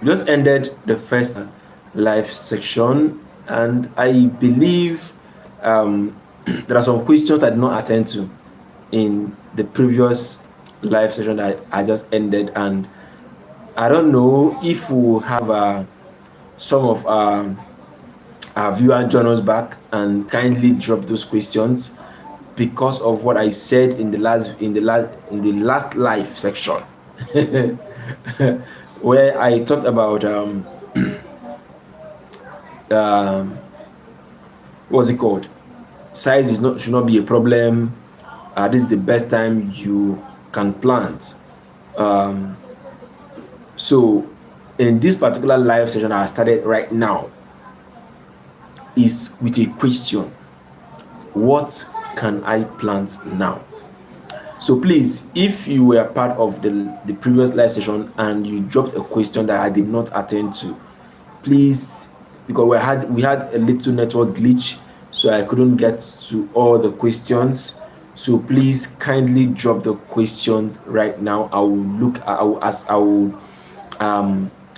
We just ended the first live section, and I believe there are some questions I did not attend to in the previous live session that I just ended, and I don't know if we'll have some of our viewer join us back and kindly drop those questions because of what I said in the last live section where I talked about um, what's it called? Size is not should not be a problem. This is the best time you can plant. Um, so in this particular live session I started right now is with a question: what can I plant now? So please, if you were part of the previous live session and you dropped a question that I did not attend to, please, because we had a little network glitch, so I couldn't get to all the questions. So please kindly drop the question right now. I will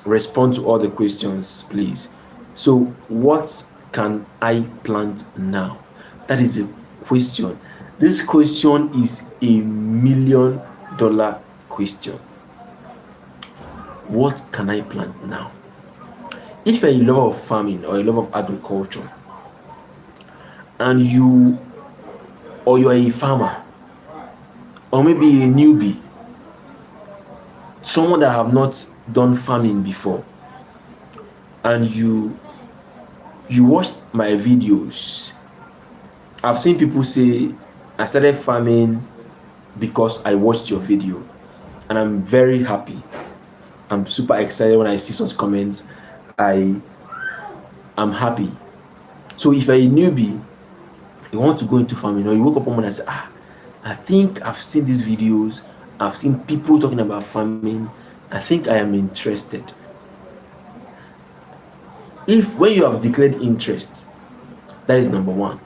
respond to all the questions, please. So what can I plant now? That is a question. This question is $1 million question. What can I plant now? If you're a lover of farming or a lover of agriculture, and you're a farmer, or maybe a newbie, someone that have not done farming before, and you watched my videos, I've seen people say I started farming because I watched your video, and I'm very happy. I'm super excited when I see such comments. I am happy. So if you're a newbie, you want to go into farming, or you woke up one morning and say, I think I've seen these videos, I've seen people talking about farming, I think I am interested. If when you have declared interest, that is number one.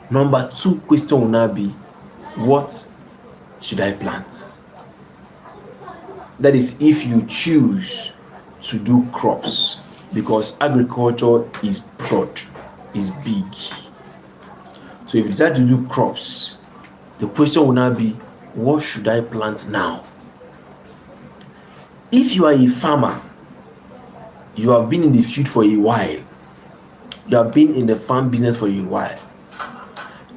Number two question will now be, what should I plant? That is if you choose to do crops, because agriculture is broad, is big. So if you decide to do crops, the question will now be, what should I plant now? If you are a farmer, you have been in the field for a while, you have been in the farm business for a while,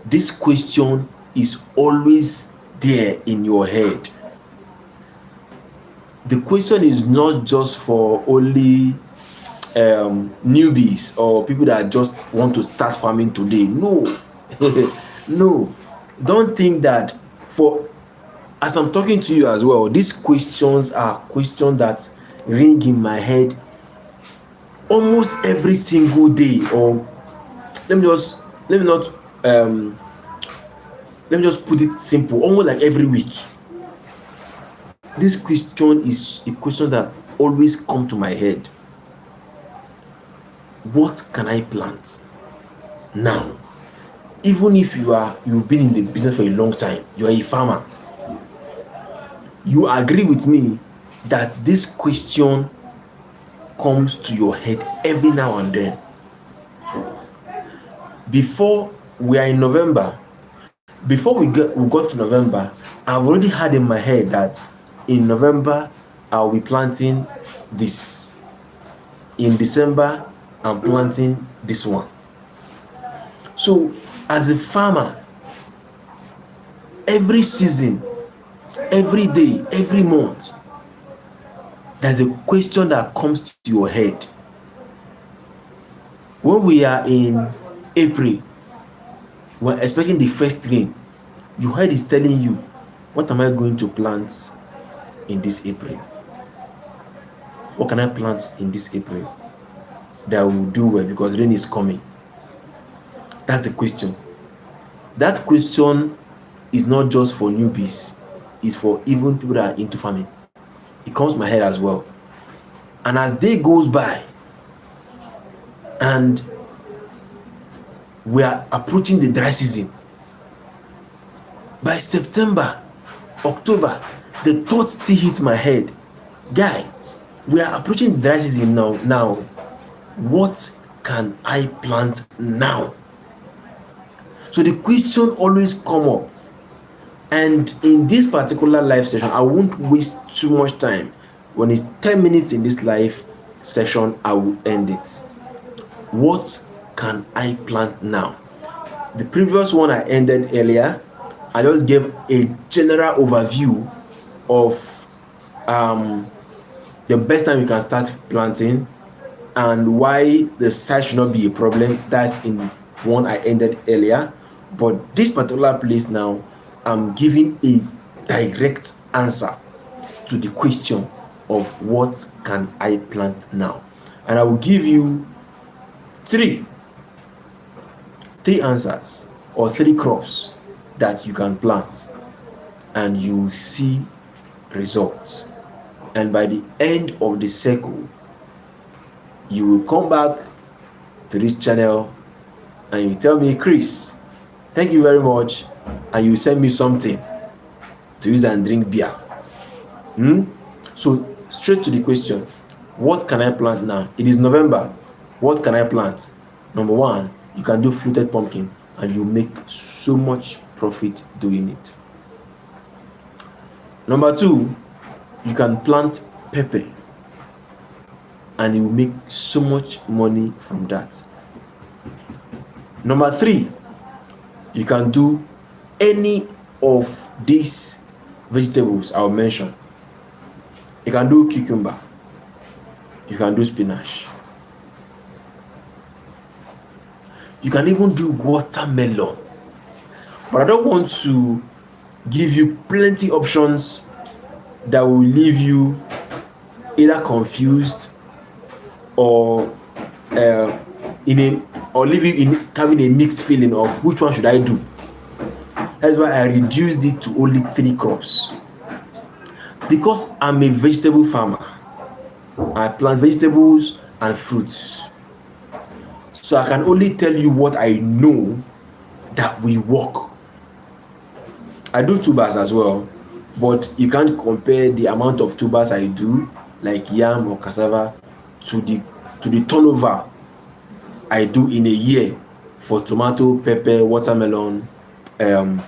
this question is always there in your head. The question is not just for only newbies or people that just want to start farming today. No. No, don't think that. For as I'm talking to you as well, these questions are questions that ring in my head almost every single day. Or let me just let me not let me just put it simple, almost like every week. This question is a question that always come to my head. What can I plant now? Even if you've been in the business for a long time, you're a farmer, you agree with me that this question comes to your head every now and then. Before we are in November, before we got to November, I've already had in my head that in November I'll be planting this. In December, I'm planting this one. So as a farmer, every season, every day, every month, there's a question that comes to your head. When we are in April, when expecting the first rain, your head is telling you, what am I going to plant in this April? What can I plant in this April that will do well because rain is coming? That's the question. That question is not just for newbies, it's for even people that are into farming. It comes to my head as well. And as day goes by and we are approaching the dry season, by September, October, the thought still hits my head. Guy, we are approaching the dry season now. What can I plant now? So the question always come up. And in this particular live session, I won't waste too much time. When it's 10 minutes in this live session, I will end it. What can I plant now? The previous one I ended earlier, I just gave a general overview of the best time you can start planting and why the size should not be a problem. That's in one I ended earlier. But this particular place now, I'm giving a direct answer to the question of what can I plant now. And I will give you three answers or three crops that you can plant, and you see results. And by the end of the circle, you will come back to this channel and you tell me, Chris, thank you very much, and you send me something to use and drink beer. So straight to the question, what can I plant now? It is November. What can I plant? Number one, you can do fluted pumpkin, and you make so much profit doing it. Number two, you can plant pepper, and you will make so much money from that. Number three, you can do any of these vegetables I'll mention. You can do cucumber, you can do spinach, you can even do watermelon. But I don't want to give you plenty options that will leave you either confused or leave you in having a mixed feeling of which one should I do. That's why I reduced it to only 3 crops. Because I'm a vegetable farmer, I plant vegetables and fruits. So I can only tell you what I know that will work. I do tubers as well, but you can't compare the amount of tubers I do, like yam or cassava, to the turnover I do in a year for tomato, pepper, watermelon,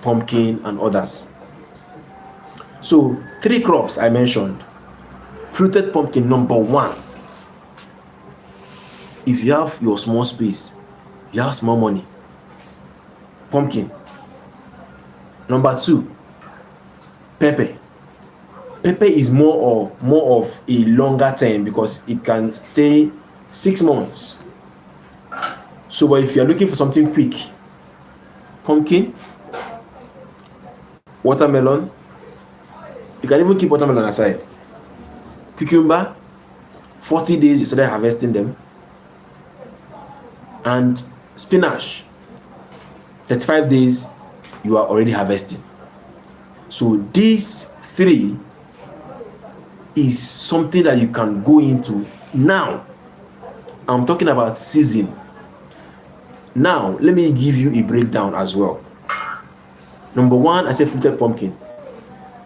pumpkin, and others. So 3 crops I mentioned. Fruited pumpkin, number 1. If you have your small space, you have small money, pumpkin. Number 2, pepper. Pepper is more of a longer term because it can stay 6 months. So but if you're looking for something quick, pumpkin, watermelon, you can even keep watermelon aside. Cucumber, 40 days you started harvesting them. And spinach, 35 days you are already harvesting. So these 3 is something that you can go into now. I'm talking about season. Now let me give you a breakdown as well. Number 1, I said fruited pumpkin.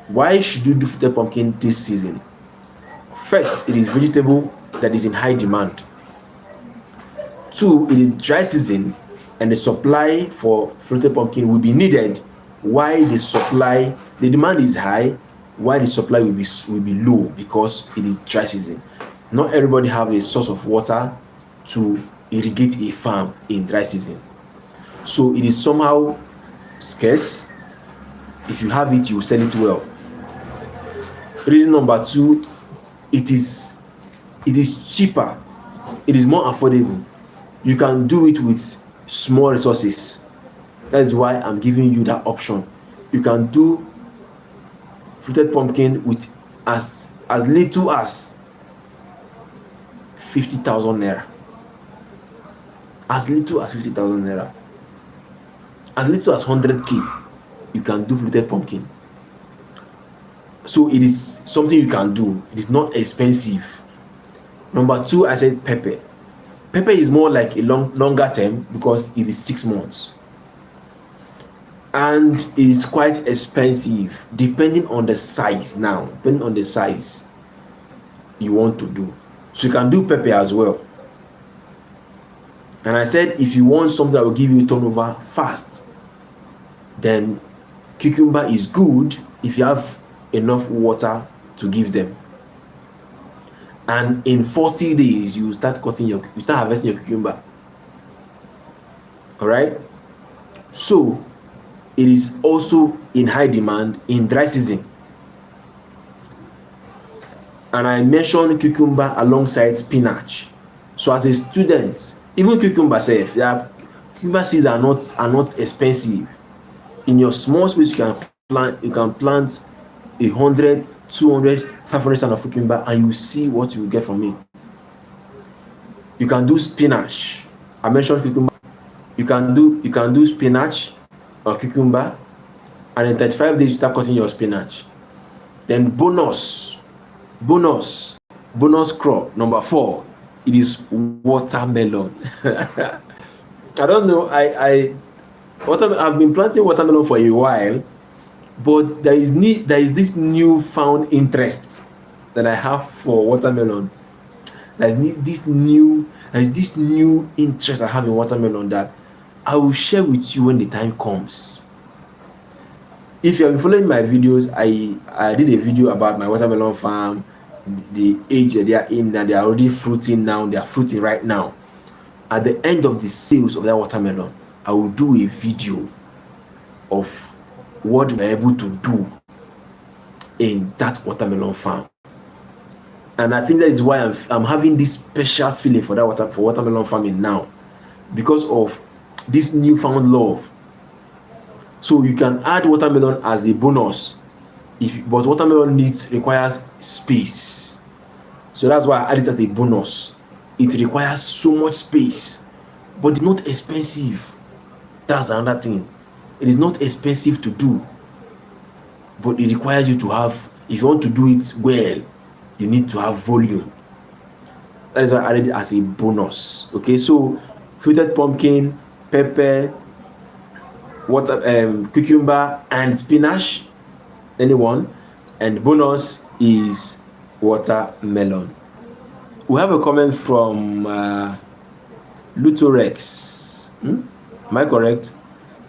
Why should you do fruited pumpkin this season? First, it is vegetable that is in high demand. 2, it is dry season, and the supply for fruited pumpkin will be needed while the demand is high, while the supply will be low because it is dry season. Not everybody have a source of water to irrigate a farm in dry season, so it is somehow scarce. If you have it, you will sell it well. Reason number 2, it is cheaper, it is more affordable. You can do it with small resources. That is why I'm giving you that option. You can do fruited pumpkin with as little as 50,000 naira. As little as 50,000 naira. As little as 100k, you can do fruited pumpkin. So it is something you can do. It is not expensive. Number 2, I said pepper. Pepper is more like a longer term because it is 6 months. And it is quite expensive depending on the size now. Depending on the size. you want to do. So you can do pepper as well. And I said if you want something that will give you turnover fast, then cucumber is good if you have enough water to give them. And in 40 days you start harvesting your cucumber. All right. So it is also in high demand in dry season. And I mentioned cucumber alongside spinach. So as a student, even cucumber sef, cucumber seeds are not expensive. In your small space you can plant 100, 200, 500 stand of cucumber, and you see what you will get from it. You can do spinach. I mentioned cucumber. You can do spinach or cucumber, and in 35 days you start cutting your spinach. Then bonus crop number 4, it is watermelon. I don't know, I've been planting watermelon for a while, but there is this newfound interest that I have for watermelon. There is this new interest I have in watermelon that I will share with you when the time comes. If you have been following my videos, I did a video about my watermelon farm, the age that they are in, that they are already fruiting now. They are fruiting right now. At the end of the sales of that watermelon, I will do a video of what we are able to do in that watermelon farm. And I think that is why I'm having this special feeling for watermelon farming now, because of this newfound love. So you can add watermelon as a bonus, but watermelon requires space. So that's why I add it as a bonus. It requires so much space, but it's not expensive. That's another thing. It is not expensive to do, but it requires you to have, if you want to do it well, you need to have volume. That is why I added it as a bonus. Okay, so fruited pumpkin, pepper, cucumber, and spinach, anyone, and bonus is watermelon. We have a comment from Lutorex. Am I correct?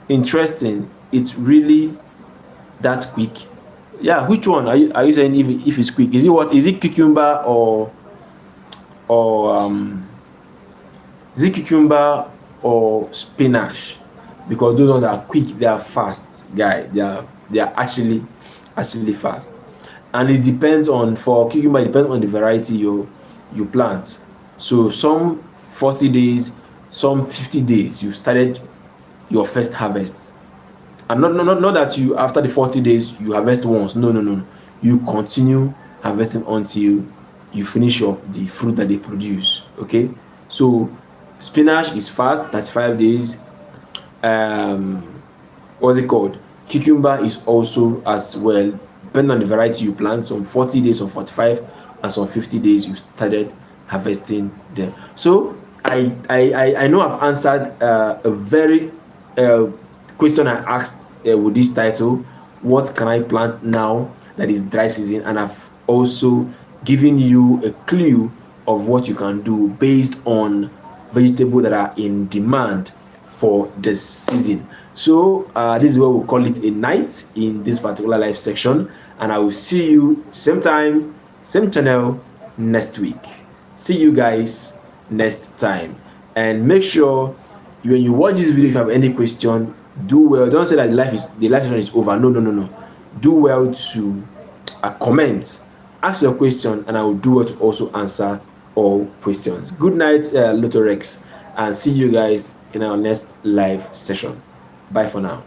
Interesting. It's really that quick. Yeah, which one are you saying? If it's quick, is it cucumber or is it cucumber or spinach? Because those ones are quick, they are fast, guy. They are actually fast. And it depends on, for cucumber, it depends on the variety you plant. So some 40 days, some 50 days, you've started your first harvest. And not that you, after the 40 days, you harvest once. No. You continue harvesting until you finish the fruit that they produce. Okay? So spinach is fast, 35 days. What's it called? Cucumber is also as well, depending on the variety you plant. Some 40 days, some 45, and some 50 days you started harvesting them. So I know I've answered a very question I asked with this title, what can I plant now that is dry season? And I've also given you a clue of what you can do based on vegetables that are in demand for the season. So this is where we'll call it a night in this particular live section, and I will see you same time, same channel next week. See you guys next time, and make sure when you watch this video, if you have any question, do well. Don't say that the live session is over. No. Do well to comment, ask your question, and I will do well to also answer all questions. Good night, Lutorex, and see you guys in our next live session. Bye for now.